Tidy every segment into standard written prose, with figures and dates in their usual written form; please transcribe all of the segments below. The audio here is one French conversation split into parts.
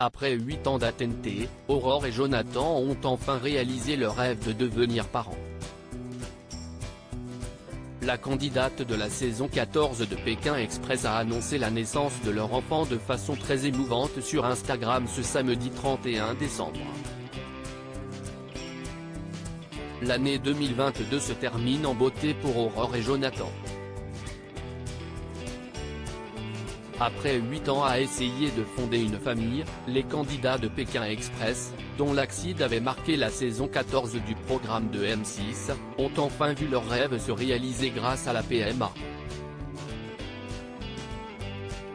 Après 8 ans d'attente, Aurore et Jonathan ont enfin réalisé leur rêve de devenir parents. La candidate de la saison 14 de Pékin Express a annoncé la naissance de leur enfant de façon très émouvante sur Instagram ce samedi 31 décembre. L'année 2022 se termine en beauté pour Aurore et Jonathan. Après 8 ans à essayer de fonder une famille, les candidats de Pékin Express, dont l'accident avait marqué la saison 14 du programme de M6, ont enfin vu leur rêve se réaliser grâce à la PMA.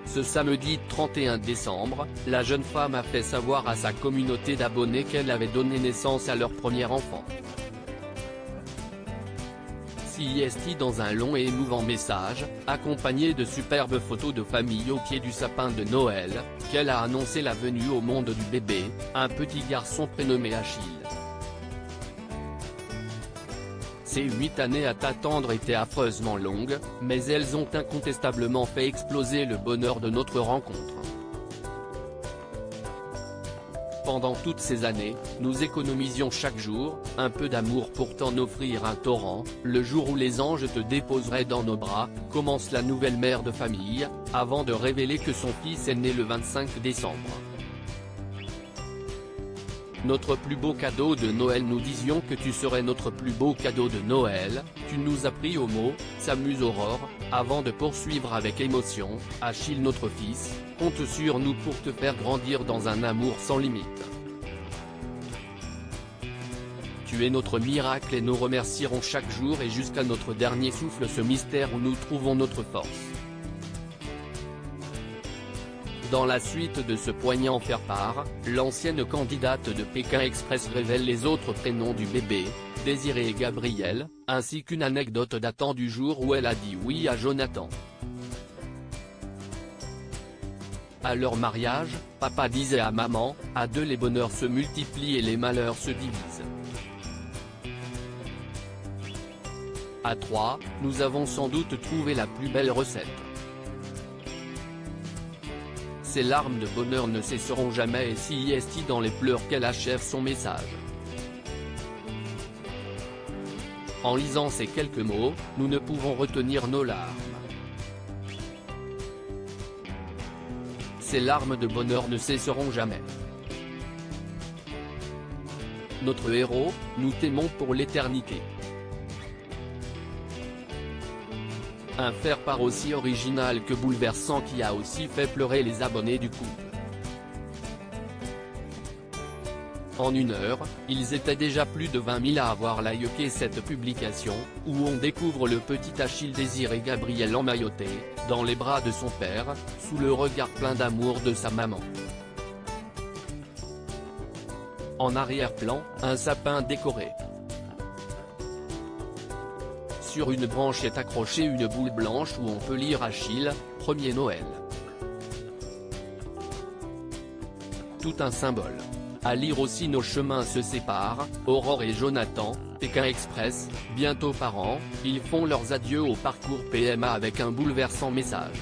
Ce samedi 31 décembre, la jeune femme a fait savoir à sa communauté d'abonnés qu'elle avait donné naissance à leur premier enfant. CIST dans un long et émouvant message, accompagné de superbes photos de famille au pied du sapin de Noël, qu'elle a annoncé la venue au monde du bébé, un petit garçon prénommé Achille. Ces 8 années à t'attendre étaient affreusement longues, mais elles ont incontestablement fait exploser le bonheur de notre rencontre. Pendant toutes ces années, nous économisions chaque jour, un peu d'amour pour t'en offrir un torrent, le jour où les anges te déposeraient dans nos bras, commence la nouvelle mère de famille, avant de révéler que son fils est né le 25 décembre. Notre plus beau cadeau de Noël, nous disions que tu serais notre plus beau cadeau de Noël, tu nous as pris au mot, s'amuse Aurore, avant de poursuivre avec émotion, Achille notre fils, compte sur nous pour te faire grandir dans un amour sans limite. Tu es notre miracle et nous remercierons chaque jour et jusqu'à notre dernier souffle ce mystère où nous trouvons notre force. Dans la suite de ce poignant faire-part, l'ancienne candidate de Pékin Express révèle les autres prénoms du bébé, Désiré et Gabriel, ainsi qu'une anecdote datant du jour où elle a dit oui à Jonathan. À leur mariage, papa disait à maman, à deux les bonheurs se multiplient et les malheurs se divisent. À trois, nous avons sans doute trouvé la plus belle recette. Ces larmes de bonheur ne cesseront jamais et CIST dans les pleurs qu'elle achève son message. En lisant ces quelques mots, nous ne pouvons retenir nos larmes. Ces larmes de bonheur ne cesseront jamais. Notre héros, nous t'aimons pour l'éternité. Un faire-part aussi original que bouleversant qui a aussi fait pleurer les abonnés du couple. En une heure, ils étaient déjà plus de 20 000 à avoir liké cette publication, où on découvre le petit Achille Désiré Gabriel emmailloté, dans les bras de son père, sous le regard plein d'amour de sa maman. En arrière-plan, un sapin décoré. Sur une branche est accrochée une boule blanche où on peut lire Achille, premier Noël. Tout un symbole. À lire aussi Nos chemins se séparent, Aurore et Jonathan, Pékin Express, bientôt parents, ils font leurs adieux au parcours PMA avec un bouleversant message.